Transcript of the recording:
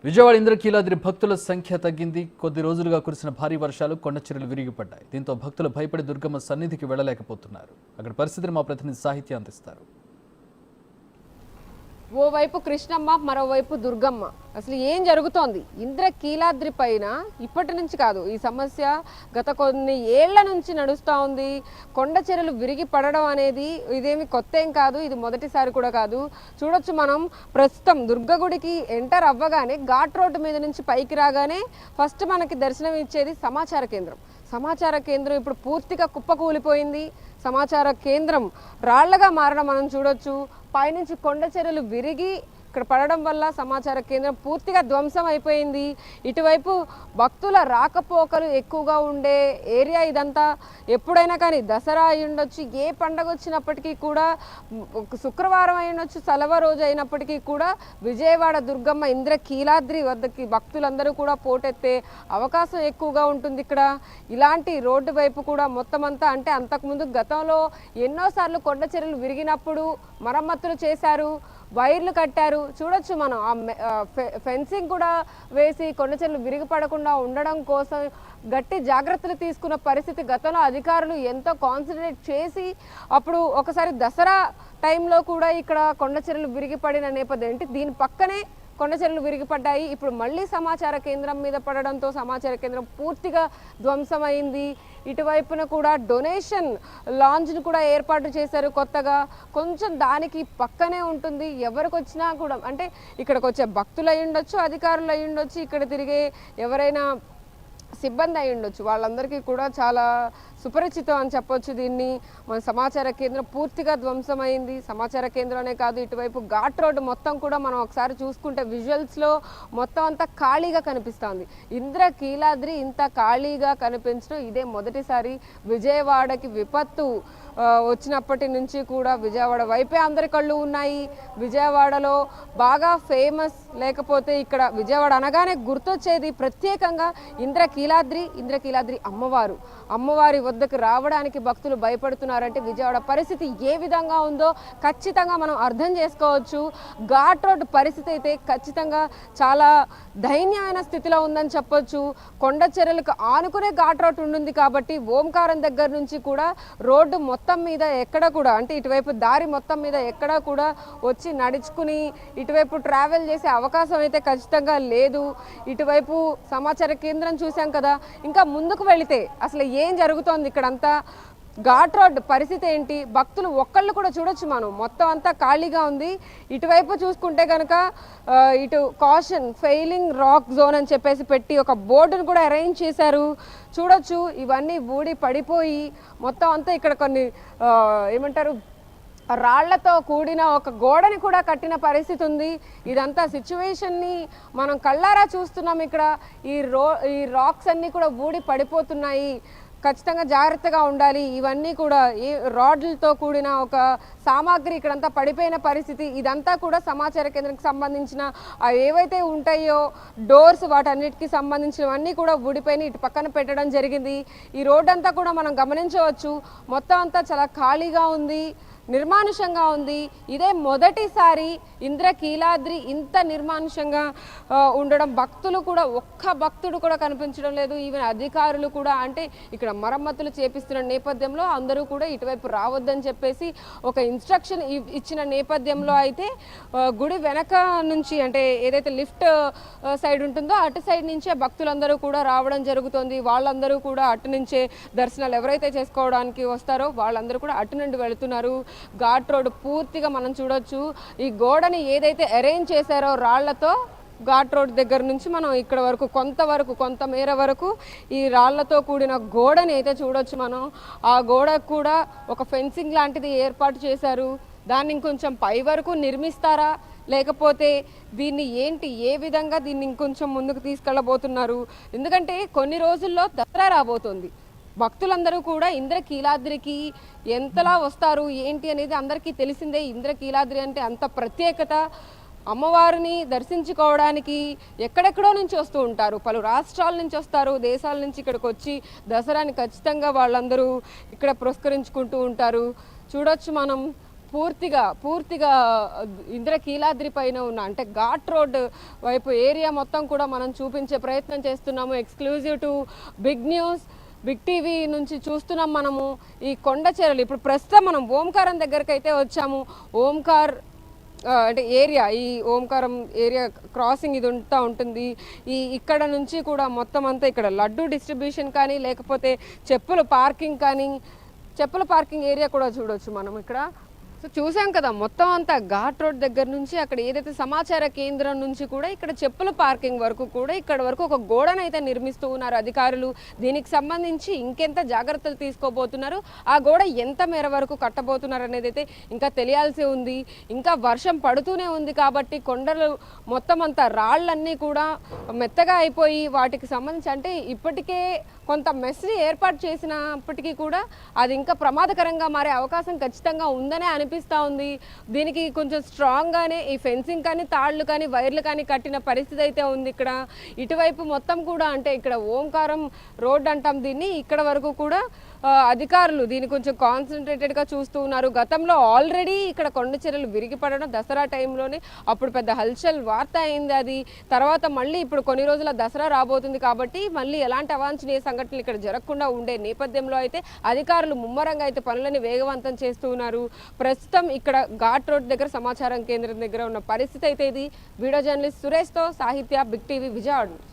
విజయవాడ ఇంద్రకీలాద్రి భక్తుల సంఖ్య తగ్గింది. కొద్ది రోజులుగా కురిసిన భారీ వర్షాలు కొండచెరువులు విరిగిపడ్డాయి. దీంతో భక్తులు భయపడి దుర్గమ్మ సన్నిధికి వెళ్లలేకపోతున్నారు. అక్కడ పరిస్థితిని మా ప్రతినిధి సాహిత్య అందిస్తారు. ఓవైపు కృష్ణమ్మ, మరోవైపు దుర్గమ్మ. అసలు ఏం జరుగుతోంది? ఇంద్రకీలాద్రి పైన ఇప్పటి నుంచి కాదు, ఈ సమస్య గత కొన్ని ఏళ్ల నుంచి నడుస్తూ ఉంది. కొండ చెరువులు విరిగి పడడం అనేది ఇదేమి కొత్త ఏం కాదు, ఇది మొదటిసారి కూడా కాదు. చూడొచ్చు మనం ప్రస్తుతం దుర్గగుడికి ఎంటర్ అవ్వగానే ఘాట్ రోడ్డు మీద నుంచి పైకి రాగానే ఫస్ట్ మనకి దర్శనం ఇచ్చేది సమాచార కేంద్రం. సమాచార కేంద్రం ఇప్పుడు పూర్తిగా కుప్పకూలిపోయింది. సమాచార కేంద్రం రాళ్లగా మారడం మనం చూడొచ్చు. పైనుంచి కొండ చెరువులు విరిగి ఇక్కడ పడడం వల్ల సమాచార కేంద్రం పూర్తిగా ధ్వంసం అయిపోయింది. ఇటువైపు భక్తుల రాకపోకలు ఎక్కువగా ఉండే ఏరియా ఇదంతా. ఎప్పుడైనా కానీ దసరా అయి ఉండొచ్చు, ఏ పండగ వచ్చినప్పటికీ కూడా, శుక్రవారం అయి ఉండొచ్చు, సెలవు రోజు అయినప్పటికీ కూడా విజయవాడ దుర్గమ్మ ఇంద్రకీలాద్రి వద్దకి భక్తులందరూ కూడా పోటెత్తే అవకాశం ఎక్కువగా ఉంటుంది. ఇక్కడ ఇలాంటి రోడ్డు వైపు కూడా మొత్తం అంతా, అంటే అంతకుముందు గతంలో ఎన్నోసార్లు కొండ చెరువులు విరిగినప్పుడు మరమ్మతులు చేశారు, వైర్లు కట్టారు. చూడొచ్చు మనం ఫెన్సింగ్ కూడా వేసి కొండ చెరువులు విరిగిపడకుండా ఉండడం కోసం గట్టి జాగ్రత్తలు తీసుకున్న పరిస్థితి గతంలో అధికారులు ఎంతో కాన్సన్ట్రేట్ చేసి, అప్పుడు ఒకసారి దసరా టైంలో కూడా ఇక్కడ కొండ చెరువులు విరిగిపడిన నేపథ్యం ఏంటి, దీని పక్కనే కొండ చెరువులు విరిగిపడ్డాయి. ఇప్పుడు మళ్ళీ సమాచార కేంద్రం మీద పడడంతో సమాచార కేంద్రం పూర్తిగా ధ్వంసమైంది. ఇటువైపున కూడా డొనేషన్ లాంజ్ను కూడా ఏర్పాటు చేశారు కొత్తగా. కొంచెం దానికి పక్కనే ఉంటుంది. ఎవరికి వచ్చినా కూడా, అంటే ఇక్కడికి వచ్చే భక్తులు అయి ఉండొచ్చు, అధికారులు అయి ఉండొచ్చు, ఇక్కడ తిరిగే ఎవరైనా సిబ్బంది అయి ఉండొచ్చు, వాళ్ళందరికీ కూడా చాలా సుపరిచితం అని చెప్పొచ్చు దీన్ని. మన సమాచార కేంద్రం పూర్తిగా ధ్వంసమైంది. సమాచార కేంద్రమే కాదు, ఇటువైపు ఘాట్ రోడ్డు మొత్తం కూడా మనం ఒకసారి చూసుకుంటే విజువల్స్లో మొత్తం అంతా ఖాళీగా కనిపిస్తుంది. ఇంద్రకీలాద్రి ఇంత ఖాళీగా కనిపించడం ఇదే మొదటిసారి. విజయవాడకి విపత్తు వచ్చినప్పటి నుంచి కూడా విజయవాడ వైపే అందరి కళ్ళు ఉన్నాయి. విజయవాడలో బాగా ఫేమస్, లేకపోతే ఇక్కడ విజయవాడ అనగానే గుర్తొచ్చేది ప్రత్యేకంగా ఇంద్రకీలాద్రి అమ్మవారి వద్దకు రావడానికి భక్తులు భయపడుతున్నారంటే విజయవాడ పరిస్థితి ఏ విధంగా ఉందో ఖచ్చితంగా మనం అర్థం చేసుకోవచ్చు. ఘాట్ రోడ్ పరిస్థితి అయితే ఖచ్చితంగా చాలా దయనీయమైన స్థితిలో ఉందని చెప్పొచ్చు. కొండ చెరువులకు ఆనుకునే ఘాట్ రోడ్ ఉంటుంది కాబట్టి ఓంకారం దగ్గర నుంచి కూడా రోడ్డు మొత్తం మీద ఎక్కడ కూడా, అంటే ఇటువైపు దారి మొత్తం మీద ఎక్కడా కూడా వచ్చి నడుచుకుని ఇటువైపు ట్రావెల్ చేసే అవకాశం అయితే ఖచ్చితంగా లేదు. ఇటువైపు సమాచార కేంద్రం చూసాం కదా, ఇంకా ముందుకు వెళితే అసలు ఏం జరుగుతోంది ఇక్కడంతా, ఘాట్ రోడ్ పరిస్థితి ఏంటి, భక్తులు ఒక్కళ్ళు కూడా చూడొచ్చు మనం, మొత్తం అంతా ఖాళీగా ఉంది. ఇటువైపు చూసుకుంటే కనుక ఇటు కాషన్ ఫెయిలింగ్ రాక్ జోన్ అని చెప్పేసి పెట్టి ఒక బోర్డును కూడా అరేంజ్ చేశారు. చూడొచ్చు ఇవన్నీ ఊడి పడిపోయి మొత్తం అంతా ఇక్కడ కొన్ని ఏమంటారు రాళ్లతో కూడిన ఒక గోడని కూడా కట్టిన పరిస్థితి ఉంది. ఇదంతా సిచ్యువేషన్ని మనం కళ్ళారా చూస్తున్నాం. ఇక్కడ ఈ రాక్స్ అన్నీ కూడా ఊడి పడిపోతున్నాయి. ఖచ్చితంగా జాగ్రత్తగా ఉండాలి. ఇవన్నీ కూడా ఈ రాడ్లతో కూడిన ఒక సామాగ్రి ఇక్కడంతా పడిపోయిన పరిస్థితి. ఇదంతా కూడా సమాచార కేంద్రానికి సంబంధించిన ఏవైతే ఉంటాయో డోర్స్, వాటన్నిటికీ సంబంధించినవన్నీ కూడా ఊడిపోయి ఇటు పక్కన పెట్టడం జరిగింది. ఈ రోడ్ అంతా కూడా మనం గమనించవచ్చు, మొత్తం అంతా చాలా ఖాళీగా ఉంది, నిర్మానుషంగా ఉంది. ఇదే మొదటిసారి ఇంద్రకీలాద్రి ఇంత నిర్మానుషంగా ఉండడం. భక్తులు కూడా, ఒక్క భక్తుడు కూడా కనిపించడం లేదు. ఈవెన్ అధికారులు కూడా, అంటే ఇక్కడ మరమ్మతులు చేపిస్తున్న నేపథ్యంలో అందరూ కూడా ఇటువైపు రావద్దని చెప్పేసి ఒక ఇన్స్ట్రక్షన్ ఇచ్చిన నేపథ్యంలో అయితే గుడి వెనక నుంచి, అంటే ఏదైతే లిఫ్ట్ సైడ్ ఉంటుందో అటు సైడ్ నుంచే భక్తులందరూ కూడా రావడం జరుగుతుంది. వాళ్ళందరూ కూడా అటు నుంచే దర్శనాలు ఎవరైతే చేసుకోవడానికి వస్తారో వాళ్ళందరూ కూడా అటు నుండి వెళుతున్నారు. ఘాట్ రోడ్ పూర్తిగా మనం చూడొచ్చు. ఈ గోడని ఏదైతే అరేంజ్ చేశారో రాళ్లతో, ఘాట్ రోడ్ దగ్గర నుంచి మనం ఇక్కడ వరకు కొంత మేర వరకు ఈ రాళ్లతో కూడిన గోడని అయితే చూడొచ్చు మనం. ఆ గోడకు కూడా ఒక ఫెన్సింగ్ లాంటిది ఏర్పాటు చేశారు. దాన్ని ఇంకొంచెం పై వరకు నిర్మిస్తారా, లేకపోతే దీన్ని ఏ విధంగా దీన్ని ఇంకొంచెం ముందుకు తీసుకెళ్ళబోతున్నారు? ఎందుకంటే కొన్ని రోజుల్లో దసరా రాబోతుంది. భక్తులందరూ కూడా ఇంద్రకీలాద్రికి ఎంతలా వస్తారు ఏంటి అనేది అందరికీ తెలిసిందే. ఇంద్రకీలాద్రి అంటే అంత ప్రత్యేకత. అమ్మవారిని దర్శించుకోవడానికి ఎక్కడెక్కడో నుంచి వస్తూ ఉంటారు, పలు రాష్ట్రాల నుంచి వస్తారు, దేశాల నుంచి ఇక్కడికి వచ్చి దసరాని ఖచ్చితంగా వాళ్ళందరూ ఇక్కడ పురస్కరించుకుంటూ ఉంటారు. చూడొచ్చు మనం పూర్తిగా ఇంద్రకీలాద్రి పైన ఉన్న అంటే ఘాట్ రోడ్ వైపు ఏరియా మొత్తం కూడా మనం చూపించే ప్రయత్నం చేస్తున్నాము. Exclusive to big news, Big TV నుంచి చూస్తున్నాం మనము ఈ కొండ చర్యలు. ఇప్పుడు ప్రస్తుతం మనం ఓంకారం దగ్గరికి అయితే వచ్చాము. ఓంకార్ అంటే ఏరియా, ఈ ఓంకారం ఏరియా క్రాసింగ్ ఇది ఉంటుంది. ఇక్కడ నుంచి కూడా మొత్తం అంతా ఇక్కడ లడ్డు డిస్ట్రిబ్యూషన్ కానీ లేకపోతే చెప్పుల పార్కింగ్ ఏరియా కూడా చూడొచ్చు మనం ఇక్కడ. సో చూసాం కదా, మొత్తం అంతా ఘాట్ రోడ్ దగ్గర నుంచి అక్కడ ఏదైతే సమాచార కేంద్రం నుంచి కూడా ఇక్కడ చెప్పుల పార్కింగ్ వరకు కూడా ఇక్కడ వరకు ఒక గోడను అయితే నిర్మిస్తూ ఉన్నారు అధికారులు. దీనికి సంబంధించి ఇంకెంత జాగ్రత్తలు తీసుకోబోతున్నారు, ఆ గోడ ఎంత మేర వరకు కట్టబోతున్నారు అనేది అయితే ఇంకా తెలియాల్సి ఉంది. ఇంకా వర్షం పడుతూనే ఉంది కాబట్టి కొండలు మొత్తం అంతా రాళ్ళన్నీ కూడా మెత్తగా అయిపోయి వాటికి సంబంధించి అంటే ఇప్పటికే కొంత మెస్ని ఏర్పాటు చేసినప్పటికీ కూడా అది ఇంకా ప్రమాదకరంగా మారే అవకాశం ఖచ్చితంగా ఉందనే అనిపిస్తూ ఉంది. దీనికి కొంచెం స్ట్రాంగ్గానే ఈ ఫెన్సింగ్ కానీ తాళ్ళు కానీ వైర్లు కానీ కట్టిన పరిస్థితి అయితే ఉంది. ఇక్కడ ఇటువైపు మొత్తం కూడా అంటే ఇక్కడ ఓంకారం రోడ్ అంటాం దీన్ని, ఇక్కడ వరకు కూడా అధికారులు దీన్ని కొంచెం కాన్సన్ట్రేటెడ్గా చూస్తూ ఉన్నారు. గతంలో ఆల్రెడీ ఇక్కడ కొండ చర్యలు విరిగిపడడం దసరా టైంలోనే అప్పుడు పెద్ద హల్చల్ వార్త అయింది. అది తర్వాత మళ్ళీ ఇప్పుడు కొన్ని రోజుల దసరా రాబోతుంది కాబట్టి మళ్ళీ ఎలాంటి అవాంఛనీయ సంఘటనలు ఇక్కడ జరగకుండా ఉండే నేపథ్యంలో అయితే అధికారులు ముమ్మరంగా అయితే పనులని వేగవంతం చేస్తూ ఉన్నారు. ప్రస్తుతం ఇక్కడ ఘాట్ రోడ్ దగ్గర సమాచారం కేంద్రం దగ్గర ఉన్న పరిస్థితి అయితే ఇది. వీడియో జర్నలిస్ట్ సురేష్తో సాహిత్య, బిగ్ టీవీ, విజయవాడ.